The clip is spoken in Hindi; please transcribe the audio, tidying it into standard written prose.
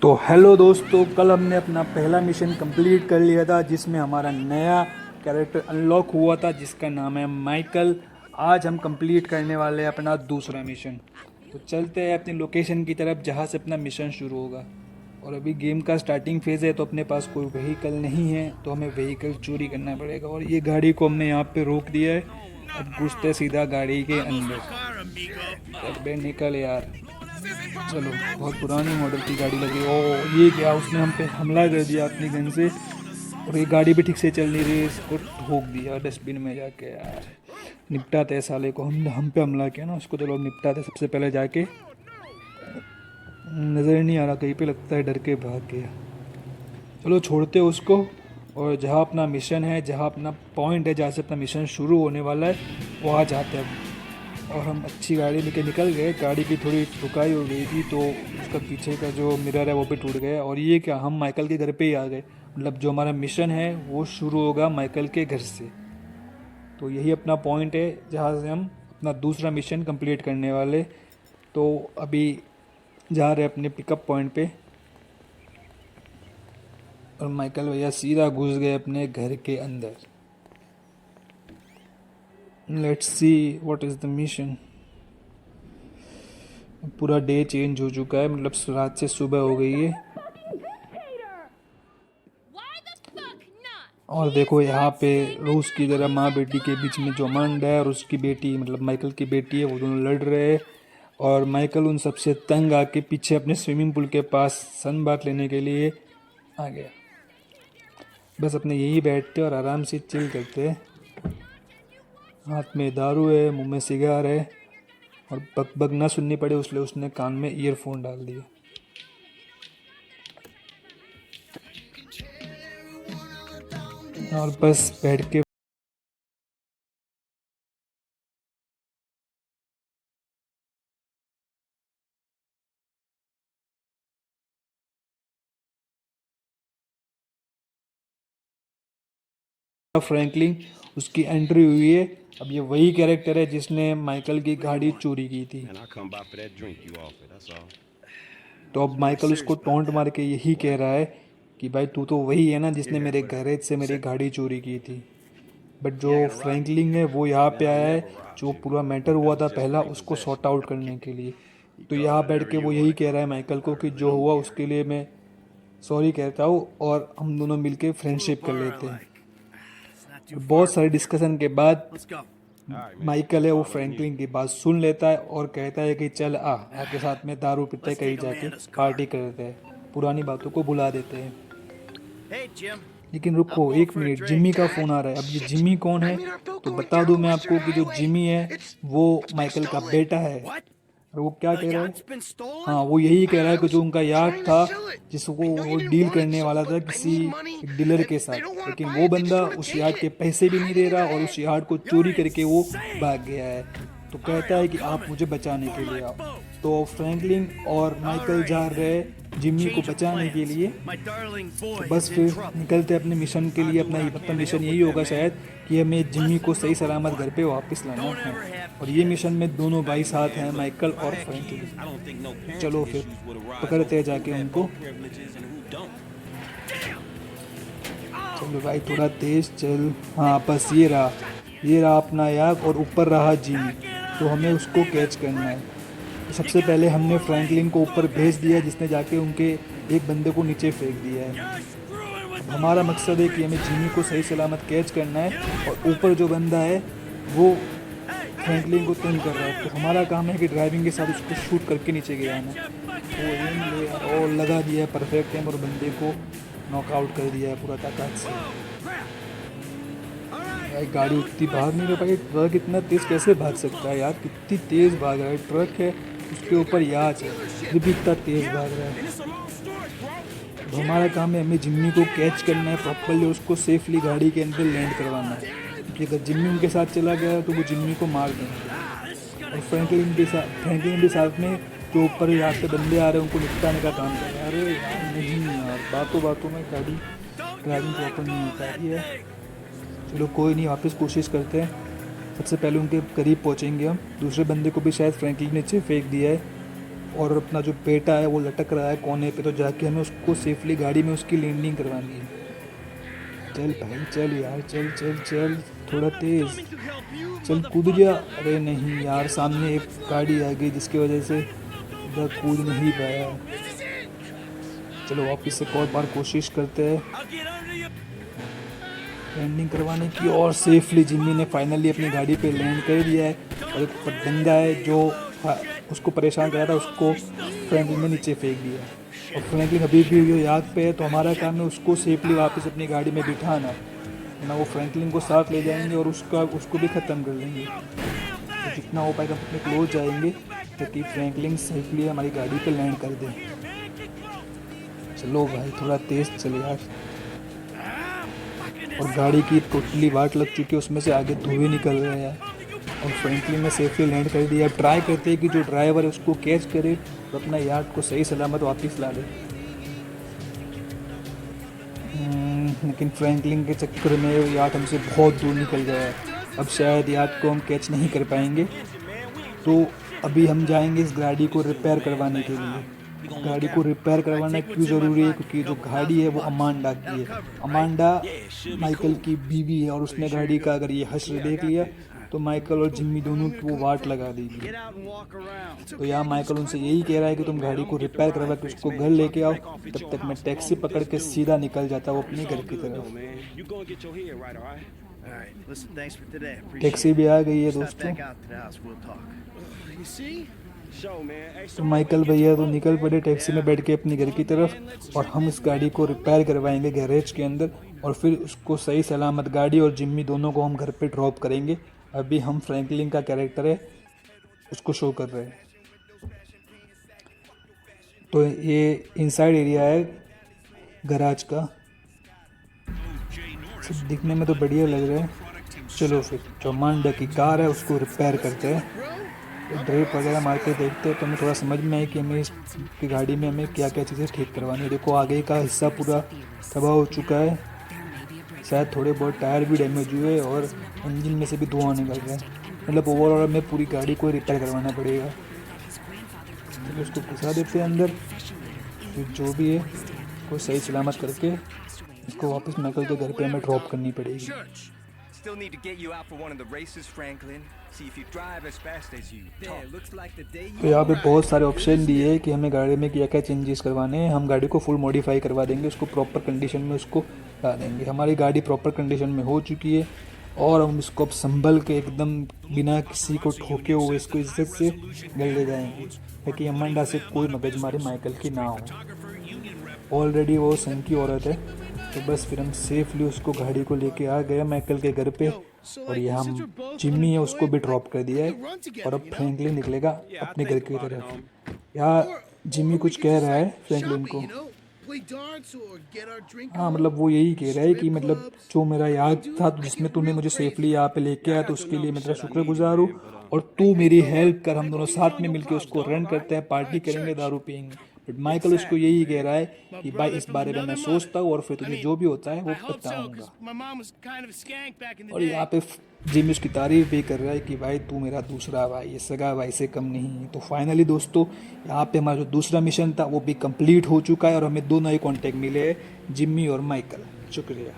तो हेलो दोस्तों, कल हमने अपना पहला मिशन कंप्लीट कर लिया था जिसमें हमारा नया कैरेक्टर अनलॉक हुआ था जिसका नाम है माइकल। आज हम कंप्लीट करने वाले हैं अपना दूसरा मिशन। तो चलते हैं अपनी लोकेशन की तरफ जहाँ से अपना मिशन शुरू होगा। और अभी गेम का स्टार्टिंग फेज़ है तो अपने पास कोई व्हीकल नहीं है, तो हमें व्हीकल चोरी करना पड़ेगा। और ये गाड़ी को हमने यहाँ पे रोक दिया है। अब घुसते सीधा गाड़ी के अंदर। चल बे निकल यार। चलो, बहुत पुरानी मॉडल की गाड़ी लगी। ओ ये क्या, उसने हम पे हमला कर दिया अपनी गन से। और ये गाड़ी भी ठीक से चल नहीं रही, इसको ठोक दिया डस्टबिन में जाके। यार निपटाते हैं साले को, हम पे हमला किया ना उसको। चलो निपटाते सबसे पहले जाके। नज़र नहीं आ रहा कहीं पे, लगता है डर के भाग गया। चलो छोड़ते हैं उसको। और जहाँ अपना मिशन है, जहाँ अपना पॉइंट है, जहाँ से अपना मिशन शुरू होने वाला है, वहाँ जाते हैं। और हम अच्छी गाड़ी लेके निकल गए। गाड़ी की थोड़ी ठुकाई हो गई थी तो उसका पीछे का जो मिरर है वो भी टूट गया। और ये क्या, हम माइकल के घर पे ही आ गए। मतलब जो हमारा मिशन है वो शुरू होगा माइकल के घर से। तो यही अपना पॉइंट है जहाँ से हम अपना दूसरा मिशन कंप्लीट करने वाले। तो अभी जा रहे अपने पिकअप पॉइंट पे। और माइकल भैया सीधा घुस गए अपने घर के अंदर। Let's see what is the mission. पूरा डे चेंज हो चुका है, मतलब रात से सुबह हो गई है। और देखो यहाँ पे रूस की तरह माँ बेटी के बीच में जो अमांडा है और उसकी बेटी, मतलब माइकल की बेटी है, वो दोनों लड़ रहे हैं। और माइकल उन सबसे तंग आके पीछे अपने स्विमिंग पूल के पास सन बाथ लेने के लिए आ गया। बस अपने यही बैठते और आराम से चिल करते हैं। हाथ में दारू है, मुंह में सिगार है। और बक बक ना सुननी पड़े उसलिए उसने कान में ईयरफोन डाल दिए। और बस बैठ के फ्रैंकलिन उसकी एंट्री हुई है। अब ये वही कैरेक्टर है जिसने माइकल की गाड़ी चोरी की थी। तो अब माइकल उसको टोंट मार के यही कह रहा है कि भाई तू तो वही है ना जिसने मेरे गैरेज से मेरी गाड़ी चोरी की थी। बट जो फ्रैंकलिन है वो यहाँ पे आया है, जो पूरा मैटर हुआ था पहला उसको सॉर्ट आउट करने के लिए। तो यहाँ बैठ के वो यही कह रहा है माइकल को कि जो हुआ उसके लिए मैं सॉरी कहता हूँ और हम दोनों मिलके फ्रेंडशिप कर लेते हैं। बहुत सारे डिस्कशन के बाद माइकल है वो फ्रैंकलिन की बात सुन लेता है और कहता है कि चल आके साथ में दारू पीते कहीं जाके पार्टी करते हैं, पुरानी बातों को भुला देते हैं। लेकिन रुको एक मिनट, जिम्मी का फ़ोन आ रहा है। अब ये जिम्मी कौन है, तो बता दूं मैं आपको कि जो जिम्मी है वो माइकल का बेटा है। और वो क्या कह रहा है, हाँ वो यही कह रहा है कि जो उनका यार्ड था जिसको वो डील करने वाला था किसी डीलर के साथ, लेकिन वो बंदा उस यार्ड के पैसे भी नहीं दे रहा और उस यार्ड को चोरी करके वो भाग गया है। तो कहता है कि आप मुझे बचाने के लिए आओ। तो फ्रैंकलिन और माइकल जा रहे जिम्मी को बचाने के लिए। तो बस फिर निकलते अपने मिशन के लिए। अपना मिशन यही होगा शायद कि हमें जिम्मी को सही सलामत घर पे वापस लाना है। और ये मिशन में दोनों भाई साथ हैं, माइकल और फ्रैंकलिन। चलो फिर पकड़ते हैं जाके उनको। चलो भाई थोड़ा तेज चल। हाँ बस ये रहा अपना याक और ऊपर रहा जिमी। तो हमें उसको कैच करना है। तो सबसे पहले हमने फ्रैंकलिन को ऊपर भेज दिया जिसने जाके उनके एक बंदे को नीचे फेंक दिया है। अब हमारा मकसद है कि हमें जिमी को सही सलामत कैच करना है और ऊपर जो बंदा है वो फ्रैंकलिन को तंग कर रहा है। तो हमारा काम है कि ड्राइविंग के साथ उसको शूट करके नीचे गिराना। तो एम ले और लगा दिया है परफेक्ट एम और बंदे को नॉकआउट कर दिया है पूरा ताकत से। भाई गाड़ी उतनी भाग नहीं रही भाई, ट्रक इतना तेज़ कैसे भाग सकता है यार, कितनी तेज़ भाग रहा है। ट्रक है उसके ऊपर याच है फिर भी इतना तेज़ भाग रहा है। तो हमारा काम है हमें जिम्मी को कैच करना है प्रॉपरली, उसको सेफली गाड़ी के अंदर लैंड करवाना है। क्योंकि अगर जिम्मी उनके साथ चला गया तो वो जिम्मी को मार देंगे। और फ्रैंकलिन भी साथ में जो ऊपर यहाँ से बंदे आ रहे हैं उनको निपटाने का काम कर रहे हैं। अरे यार नहीं यार, बातों बातों में गाड़ी ड्राइविंग प्रॉपर नहीं हो पा रही है। चलो कोई नहीं, वापस कोशिश करते हैं। सबसे पहले उनके करीब पहुंचेंगे हम। दूसरे बंदे को भी शायद फ्रैंकलिन ने नीचे फेंक दिया है। और अपना जो बेटा है वो लटक रहा है कोने पे, तो जाके हमें उसको सेफली गाड़ी में उसकी लैंडिंग करवानी है। चल भाई चल यार, चल चल चल, थोड़ा तेज चल, कूद जा। अरे नहीं यार, सामने एक गाड़ी आ गई जिसकी वजह से इधर कूद नहीं पाया। चलो वापस से एक और बार कोशिश करते हैं लैंडिंग करवाने की, और सेफली जिम्मी ने फाइनली अपनी गाड़ी पे लैंड कर दिया है। और एक बंदा है जो उसको परेशान कर रहा था, उसको फ्रैंकलिन ने नीचे फेंक दिया। और फ्रैंकलिन अभी भी वो याद पे है, तो हमारा काम है उसको सेफली वापस अपनी गाड़ी में बिठाना, ना वो फ्रैंकलिन को साथ ले जाएंगे और उसको भी ख़त्म कर देंगे। तो जितना हो पाएगा अपने क्लोज जाएंगे ताकि फ्रैंकलिन सेफली हमारी गाड़ी पे लैंड कर दे। चलो भाई थोड़ा तेज़ चले यार। और गाड़ी की टोटली वाट लग चुकी है, उसमें से आगे धुएं निकल रहे हैं। और फ्रैंकलिन ने सेफली लैंड कर दिया। अब ट्राई करते हैं कि जो ड्राइवर है उसको कैच करे और अपना यार्ड को सही सलामत वापस ला ले। लेकिन फ्रैंकलिन के चक्कर में यार्ड हमसे बहुत दूर निकल गया है। अब शायद यार्ड को हम कैच नहीं कर पाएंगे, तो अभी हम जाएंगे इस गाड़ी को रिपेयर करवाने के लिए। गाड़ी को रिपेयर करवाना क्यों ज़रूरी है? क्योंकि जो गाड़ी है वो अमांडा की है। अमांडा माइकल की बीवी है, और उसने गाड़ी का अगर ये हश्र देख लिया तो माइकल और जिम्मी दोनों की वो वाट लगा देगी। तो यहाँ माइकल उनसे यही कह रहा है कि तुम गाड़ी को रिपेयर करवा के उसको घर लेके आओ, तब तक मैं टैक्सी पकड़ के सीधा निकल जाता हूँ अपने घर की तरफ। टैक्सी भी आ गई है दोस्तों। तो माइकल भैया तो निकल पड़े टैक्सी में बैठ के अपनी घर की तरफ, और हम इस गाड़ी को रिपेयर करवाएंगे गैरेज के अंदर, और फिर उसको सही सलामत, गाड़ी और जिम्मी दोनों को हम घर पे ड्रॉप करेंगे। अभी हम फ्रैंकलिन का कैरेक्टर है उसको शो कर रहे हैं। तो ये इनसाइड एरिया है गराज का, सब दिखने में तो बढ़िया लग रहा है। चलो फिर जो अमांडा की कार है उसको रिपेयर करते हैं। तो ड्रेप वगैरह मार के देखते हैं तो हमें थोड़ा समझ में आए कि हमें इसकी गाड़ी में हमें क्या क्या चीज़ें ठीक करवानी है। देखो आगे का हिस्सा पूरा तबाह हो चुका है, शायद थोड़े बहुत टायर भी डैमेज हुए और इंजन में से भी धुआं निकल रहा है। मतलब ओवरऑल हमें पूरी गाड़ी को रिपेयर करवाना पड़ेगा। तो उसको घुसा देते हैं अंदर, फिर जो भी है उसको सही सलामत करके इसको वापस माइकल के घर पे हमें ड्रॉप करनी पड़ेगी। Still need to get you out for one of the races, Franklin. See if you drive as fast as you talk. Looks like the day you तो यहाँ पे बहुत सारे ऑप्शन दिए हैं कि हमें गाड़ी में क्या क्या चेंजेस करवाने हैं। हम गाड़ी को फुल मॉडिफाई करवा देंगे, उसको प्रॉपर कंडीशन में उसको ला देंगे। हमारी गाड़ी प्रॉपर कंडीशन में हो चुकी है, और हम इसको अब संभल के एकदम बिना किसी को ठोके हुए इसको इज्जत से घर ले जाएंगे, ताकि अमांडा से कोई मगजमारी माइकल की ना हो। ऑलरेडी वो सन की औरत है, तो बस फिर हम सेफली उसको गाड़ी को लेके आ गए माइकल के घर पे, और यहाँ हम जिम्मी है उसको भी ड्रॉप कर दिया है, और अब फ्रैंकलिन निकलेगा अपने घर की तरफ। यहाँ जिम्मी कुछ कह रहा है फ्रैंकलिन को। हाँ मतलब वो यही कह रहा है कि मतलब जो मेरा याद था जिसमें तूने मुझे सेफली यहाँ पे लेके आया, तो उसके लिए मैं तेरा शुक्रगुजार हूँ, और तू मेरी हेल्प कर, हम दोनों साथ में मिलकर उसको रन करते हैं, पार्टी करेंगे, दारू पियेंगे। बट माइकल उसको यही कह रहा है कि भाई इस बारे में मैं सोचता हूँ और फिर तुझे जो भी होता है वो बताऊंगा। और यहाँ पे जिम उसकी तारीफ भी कर रहा है कि भाई तू मेरा दूसरा भाई है, सगा भाई से कम नहीं है। तो फाइनली दोस्तों यहाँ पे हमारा जो दूसरा मिशन था वो भी कंप्लीट हो चुका है, और हमें दो नए कॉन्टैक्ट मिले हैं, जिम्मी और माइकल। शुक्रिया।